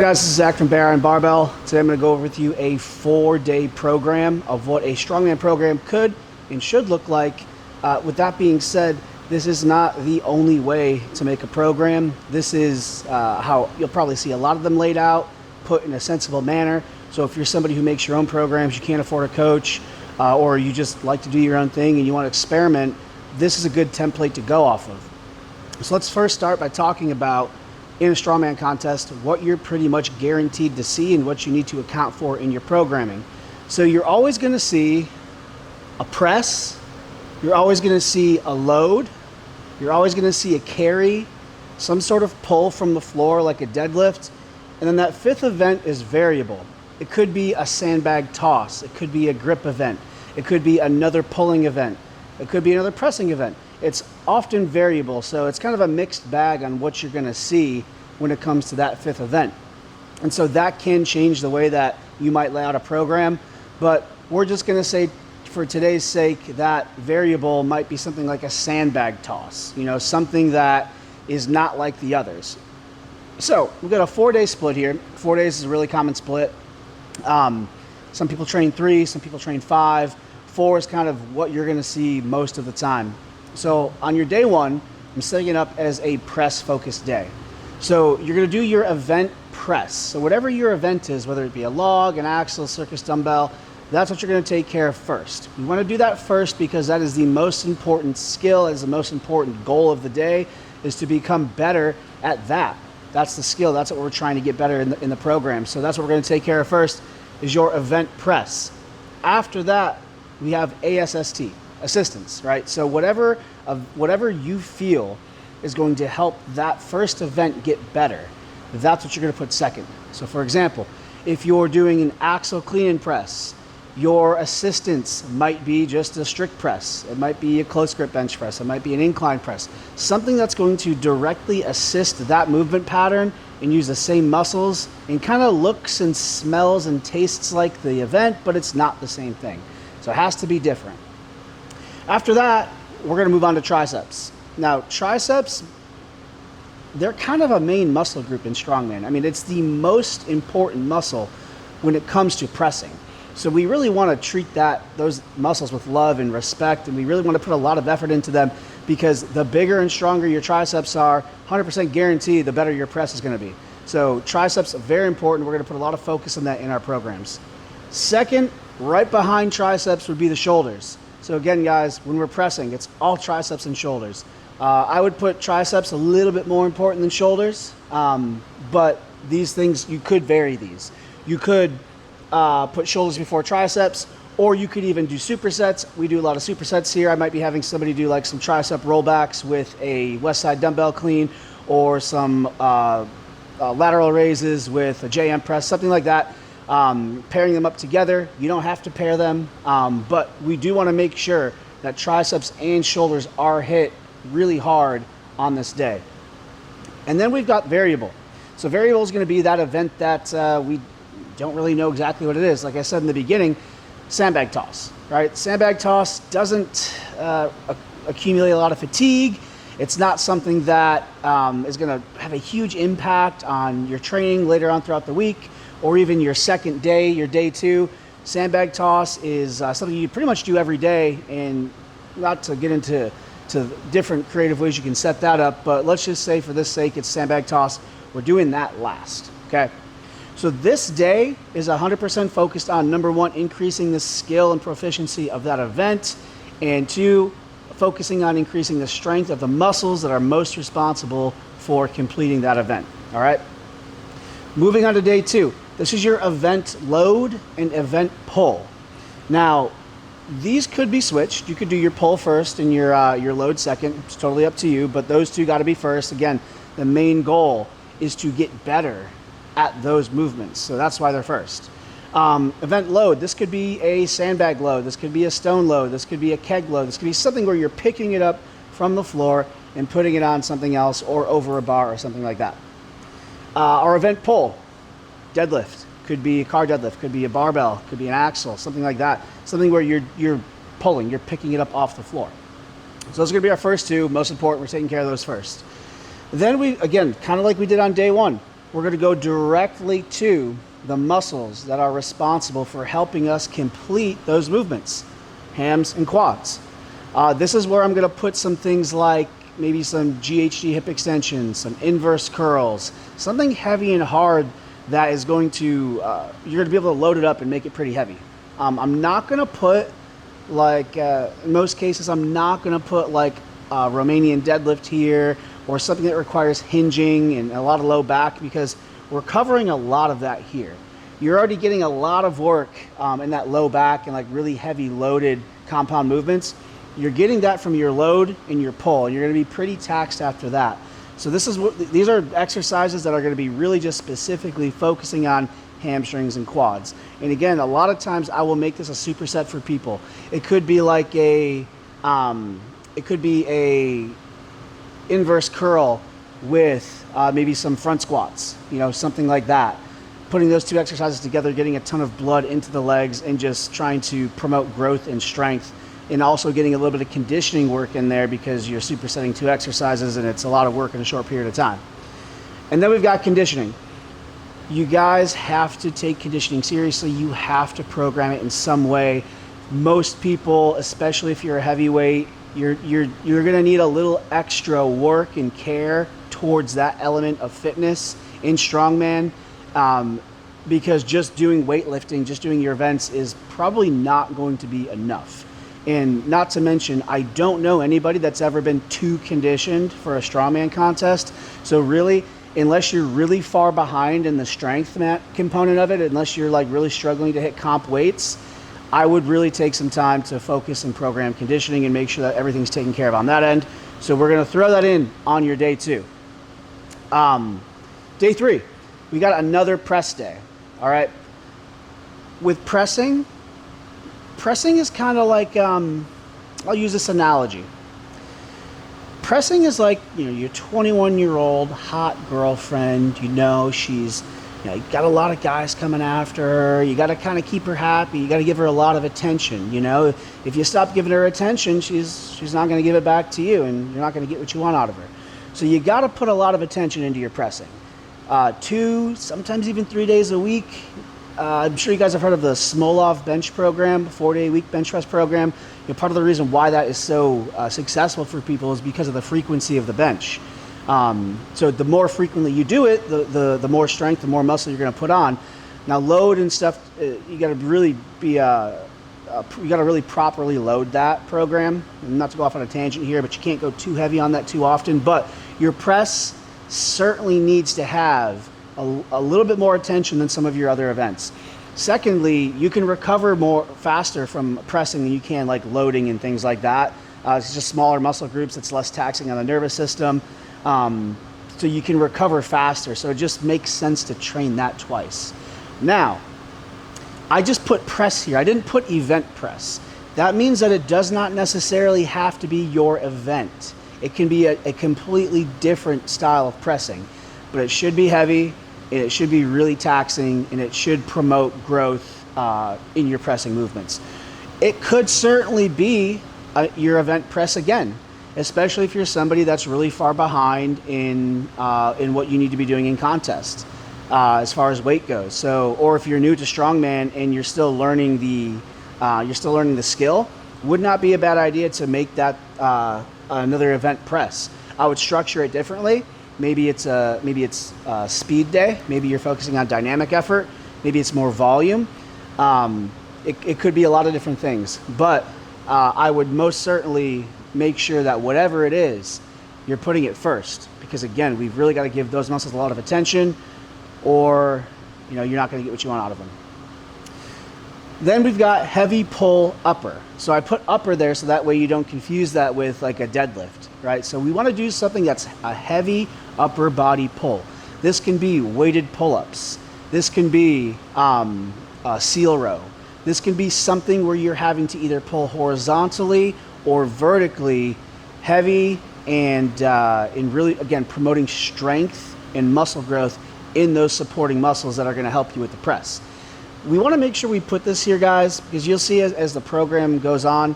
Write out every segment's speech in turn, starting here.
Hey guys, this is Zach from Bear and Barbell. Today I'm going to go over with you a 4-day program of what a strongman program could and should look like. With that being said, this is not the only way to make a program. This is how you'll probably see a lot of them laid out, put in a sensible manner. So if you're somebody who makes your own programs, you can't afford a coach, or you just like to do your own thing and you want to experiment, this is a good template to go off of. So let's first start by talking about, in a strongman contest, what you're pretty much guaranteed to see and what you need to account for in your programming. So you're always going to see a press, you're always going to see a load, you're always going to see a carry, some sort of pull from the floor like a deadlift, and then that fifth event is variable. It could be a sandbag toss, it could be a grip event, it could be another pulling event, it could be another pressing event. It's often variable, so it's kind of a mixed bag on what you're going to see when it comes to that fifth event. And so that can change the way that you might lay out a program, but we're just going to say, for today's sake, that variable might be something like a sandbag toss, something that is not like the others. So we've got a 4-day split here. 4 days is a really common split. Some people train 3, some people train 5. 4 is kind of what you're going to see most of the time. So on your day 1, I'm setting it up as a press focused day. So you're going to do your event press. So whatever your event is, whether it be a log, an axle, circus dumbbell, that's what you're going to take care of first. You want to do that first because that is the most important skill, is the most important goal of the day, is to become better at that. That's the skill. That's what we're trying to get better in the program. So that's what we're going to take care of first, is your event press. After that, we have ASST. Assistance, right? So whatever you feel is going to help that first event get better, that's what you're going to put second. So for example, if you're doing an axle clean and press, your assistance might be just a strict press. It might be a close grip bench press. It might be an incline press. Something that's going to directly assist that movement pattern and use the same muscles and kind of looks and smells and tastes like the event, but it's not the same thing. So it has to be different. After that, we're going to move on to triceps. Now, triceps, they're kind of a main muscle group in strongman. I mean, it's the most important muscle when it comes to pressing. So we really want to treat those muscles with love and respect, and we really want to put a lot of effort into them, because the bigger and stronger your triceps are, 100% guaranteed, the better your press is going to be. So triceps are very important. We're going to put a lot of focus on that in our programs. Second, right behind triceps would be the shoulders. So again, guys, when we're pressing, it's all triceps and shoulders. I would put triceps a little bit more important than shoulders, but these things, you could vary these. You could put shoulders before triceps, or you could even do supersets. We do a lot of supersets here. I might be having somebody do like some tricep rollbacks with a west side dumbbell clean, or some lateral raises with a JM press, something like that. Pairing them up together. You don't have to pair them, but we do want to make sure that triceps and shoulders are hit really hard on this day. And then we've got variable. So variable is going to be that event that we don't really know exactly what it is. Like I said in the beginning, sandbag toss, right? Sandbag toss doesn't accumulate a lot of fatigue. It's not something that is going to have a huge impact on your training later on throughout the week, or even your second day, your day 2. Sandbag toss is something you pretty much do every day, and not to get into different creative ways you can set that up, but let's just say for this sake, it's sandbag toss. We're doing that last, okay? So this day is 100% focused on, number 1, increasing the skill and proficiency of that event, and 2, focusing on increasing the strength of the muscles that are most responsible for completing that event, all right? Moving on to day 2. This is your event load and event pull. Now, these could be switched. You could do your pull first and your load second. It's totally up to you, but those two got to be first. Again, the main goal is to get better at those movements, so that's why they're first. Event load, this could be a sandbag load, this could be a stone load, this could be a keg load, this could be something where you're picking it up from the floor and putting it on something else or over a bar or something like that. Our event pull, deadlift, could be a car deadlift, could be a barbell, could be an axle, something like that. Something where you're pulling, you're picking it up off the floor. So those are going to be our first 2. Most important, we're taking care of those first. Then we, again, kind of like we did on day 1, we're going to go directly to the muscles that are responsible for helping us complete those movements, hams and quads. This is where I'm going to put some things like maybe some GHD hip extensions, some inverse curls, something heavy and hard that is going to, you're going to be able to load it up and make it pretty heavy. I'm not going to put, like, in most cases, I'm not going to put like a Romanian deadlift here or something that requires hinging and a lot of low back, because we're covering a lot of that here. You're already getting a lot of work in that low back and like really heavy loaded compound movements. You're getting that from your load and your pull, and you're going to be pretty taxed after that. So these are exercises that are going to be really just specifically focusing on hamstrings and quads. And again, a lot of times I will make this a superset for people. It could be like a inverse curl with maybe some front squats, something like that. Putting those two exercises together, getting a ton of blood into the legs and just trying to promote growth and strength, and also getting a little bit of conditioning work in there because you're supersetting two exercises and it's a lot of work in a short period of time. And then we've got conditioning. You guys have to take conditioning seriously. You have to program it in some way. Most people, especially if you're a heavyweight, you're going to need a little extra work and care towards that element of fitness in strongman, because just doing weightlifting, just doing your events is probably not going to be enough. And not to mention, I don't know anybody that's ever been too conditioned for a strongman contest. So really, unless you're really far behind in the strength component of it, unless you're like really struggling to hit comp weights, I would really take some time to focus and program conditioning and make sure that everything's taken care of on that end. So we're going to throw that in on your day 2. Day 3, we got another press day. All right. With pressing is kind of like, I'll use this analogy. Pressing is like, your 21-year-old hot girlfriend, she's, you got a lot of guys coming after her. You got to kind of keep her happy. You got to give her a lot of attention. If you stop giving her attention, she's not going to give it back to you, and you're not going to get what you want out of her. So you got to put a lot of attention into your pressing. 2, sometimes even 3 days a week. I'm sure you guys have heard of the Smolov bench program, 4-day-a-week bench press program. Part of the reason why that is so successful for people is because of the frequency of the bench. So the more frequently you do it, the more strength, the more muscle you're going to put on. Now load and stuff, you got to really be, you got to really properly load that program. Not to go off on a tangent here, but you can't go too heavy on that too often. But your press certainly needs to have a little bit more attention than some of your other events. Secondly, you can recover more faster from pressing than you can like loading and things like that. It's just smaller muscle groups. It's less taxing on the nervous system. So you can recover faster. So it just makes sense to train that twice. Now, I just put press here. I didn't put event press. That means that it does not necessarily have to be your event. It can be a completely different style of pressing, but it should be heavy, and it should be really taxing, and it should promote growth in your pressing movements. It could certainly be your event press again, especially if you're somebody that's really far behind in what you need to be doing in contest as far as weight goes. So, or if you're new to strongman and you're still learning the skill, would not be a bad idea to make that another event press. I would structure it differently. Maybe it's a speed day. Maybe you're focusing on dynamic effort. Maybe it's more volume. It could be a lot of different things, but I would most certainly make sure that whatever it is, you're putting it first, because again, we've really got to give those muscles a lot of attention, or you're not going to get what you want out of them. Then we've got heavy pull upper. So I put upper there so that way you don't confuse that with like a deadlift, right? So we want to do something that's a heavy upper body pull. This can be weighted pull-ups. This can be a seal row. This can be something where you're having to either pull horizontally or vertically heavy, and really, again, promoting strength and muscle growth in those supporting muscles that are going to help you with the press. We want to make sure we put this here, guys, because you'll see as the program goes on,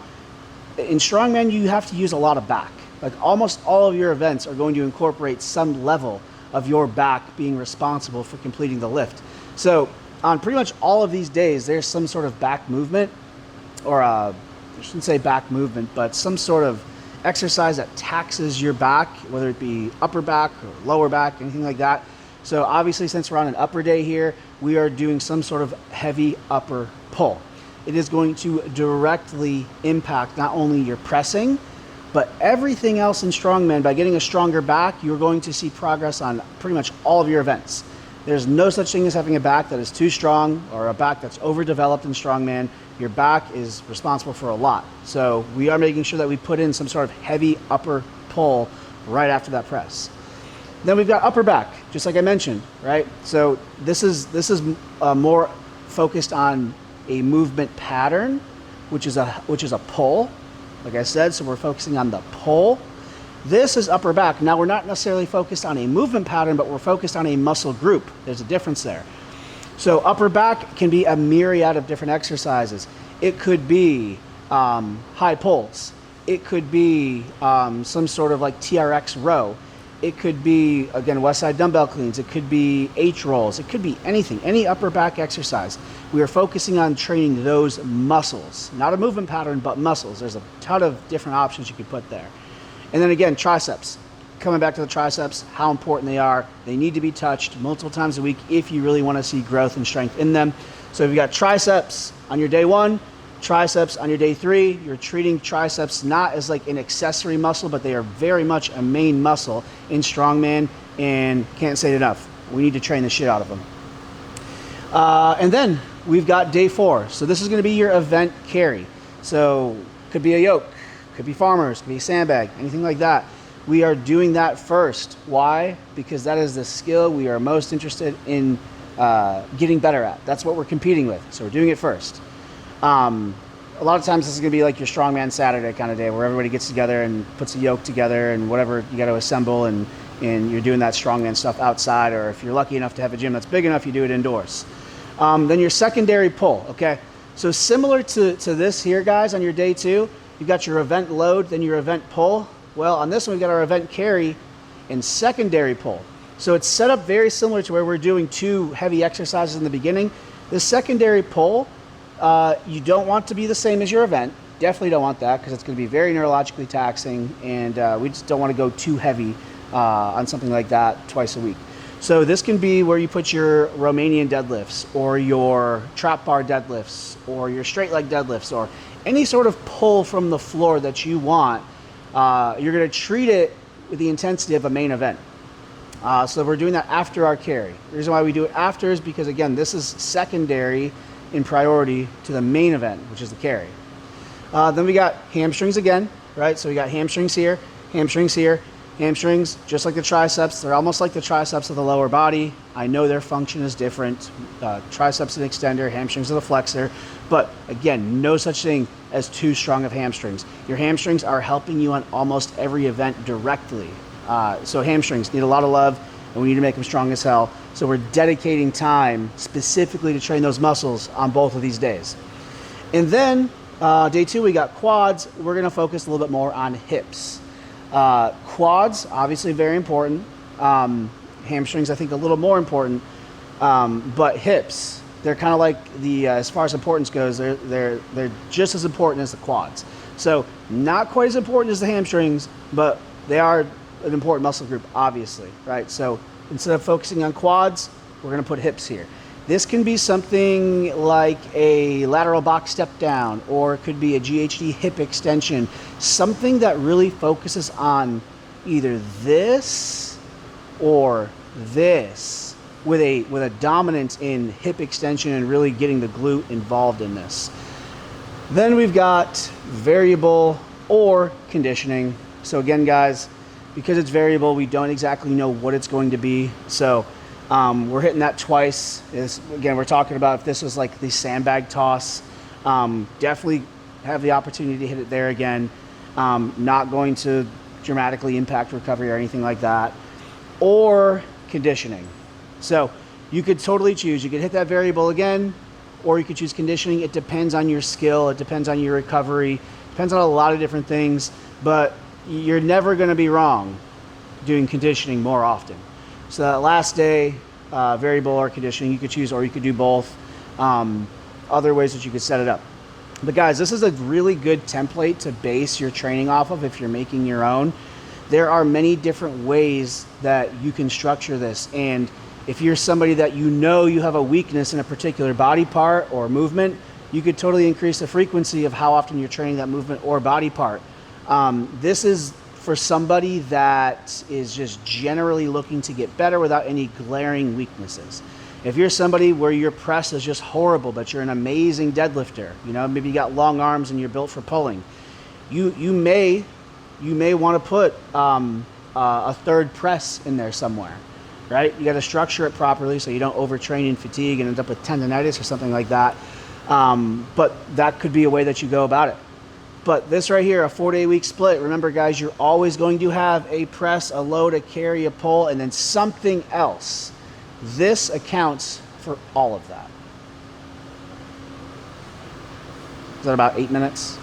in strongman you have to use a lot of back. Like almost all of your events are going to incorporate some level of your back being responsible for completing the lift. So on pretty much all of these days, there's some sort of back movement, or I shouldn't say back movement, but some sort of exercise that taxes your back, whether it be upper back or lower back, anything like that. So obviously, since we're on an upper day here, we are doing some sort of heavy upper pull. It is going to directly impact not only your pressing, but everything else in strongman. By getting a stronger back, you're going to see progress on pretty much all of your events. There's no such thing as having a back that is too strong or a back that's overdeveloped in strongman. Your back is responsible for a lot. So we are making sure that we put in some sort of heavy upper pull right after that press. Then we've got upper back, just like I mentioned, right? So this is more focused on a movement pattern, which is a pull, like I said. So we're focusing on the pull. This is upper back. Now we're not necessarily focused on a movement pattern, but we're focused on a muscle group. There's a difference there. So upper back can be a myriad of different exercises. It could be high pulls. It could be some sort of like TRX row. It could be, again, west side dumbbell cleans. It could be H rolls. It could be anything, any upper back exercise. We are focusing on training those muscles, not a movement pattern, but muscles. There's a ton of different options you could put there. And then again, triceps. Coming back to the triceps, how important they are. They need to be touched multiple times a week if you really want to see growth and strength in them. So if you got triceps on your day 1, triceps on your day 3, you're treating triceps not as like an accessory muscle, but they are very much a main muscle in strongman, and can't say it enough. We need to train the shit out of them. And then we've got day 4. So this is going to be your event carry. So could be a yoke, could be farmers, could be a sandbag, anything like that. We are doing that first. Why? Because that is the skill we are most interested in getting better at. That's what we're competing with. So we're doing it first. A lot of times this is going to be like your strongman Saturday kind of day where everybody gets together and puts a yoke together and whatever you got to assemble, and you're doing that strongman stuff outside, or if you're lucky enough to have a gym that's big enough, you do it indoors. Then your secondary pull, okay? So similar to this here, guys, on your day 2, you've got your event load, then your event pull. Well, on this one, we've got our event carry and secondary pull. So it's set up very similar to where we're doing 2 heavy exercises in the beginning. The secondary pull, you don't want to be the same as your event. Definitely don't want that, because it's going to be very neurologically taxing, and we just don't want to go too heavy on something like that twice a week. So this can be where you put your Romanian deadlifts, or your trap bar deadlifts, or your straight leg deadlifts, or any sort of pull from the floor that you want. You're going to treat it with the intensity of a main event. So we're doing that after our carry. The reason why we do it after is because, again, this is secondary in priority to the main event, which is the carry. Then we got hamstrings again, right? So we got hamstrings here, hamstrings here, hamstrings, just like the triceps. They're almost like the triceps of the lower body. I know their function is different. Triceps an extender, hamstrings are the flexor. But again, no such thing as too strong of hamstrings. Your hamstrings are helping you on almost every event directly. So hamstrings need a lot of love, and we need to make them strong as hell. So we're dedicating time specifically to train those muscles on both of these days. And then day 2, we got quads. We're going to focus a little bit more on hips. Quads, obviously very important. Hamstrings, I think, a little more important. But hips, they're kind of like the, as far as importance goes, they're just as important as the quads. So not quite as important as the hamstrings, but they are an important muscle group, obviously, right? So instead of focusing on quads, we're going to put hips here. This can be something like a lateral box step down, or it could be a GHD hip extension, something that really focuses on either this or this, with a dominance in hip extension and really getting the glute involved in this. Then we've got variable or conditioning. So again, guys, because it's variable, we don't exactly know what it's going to be. So we're hitting that twice. Again, we're talking about if this was like the sandbag toss, definitely have the opportunity to hit it there again. Not going to dramatically impact recovery or anything like that. Or conditioning. So you could totally choose. You could hit that variable again, or you could choose conditioning. It depends on your skill. It depends on your recovery. Depends on a lot of different things, but you're never going to be wrong doing conditioning more often. So that last day, variable or conditioning, you could choose, or you could do both. Other ways that you could set it up. But guys, this is a really good template to base your training off of if you're making your own. There are many different ways that you can structure this. And if you're somebody that you know you have a weakness in a particular body part or movement, you could totally increase the frequency of how often you're training that movement or body part. This is for somebody that is just generally looking to get better without any glaring weaknesses. If you're somebody where your press is just horrible, but you're an amazing deadlifter, you know, maybe you got long arms and you're built for pulling, you may want to put a third press in there somewhere, right? You got to structure it properly so you don't overtrain and fatigue and end up with tendonitis or something like that. But that could be a way that you go about it. But this right here, a 4-day week split, remember guys, you're always going to have a press, a load, a carry, a pull, and then something else. This accounts for all of that. Is that about 8 minutes?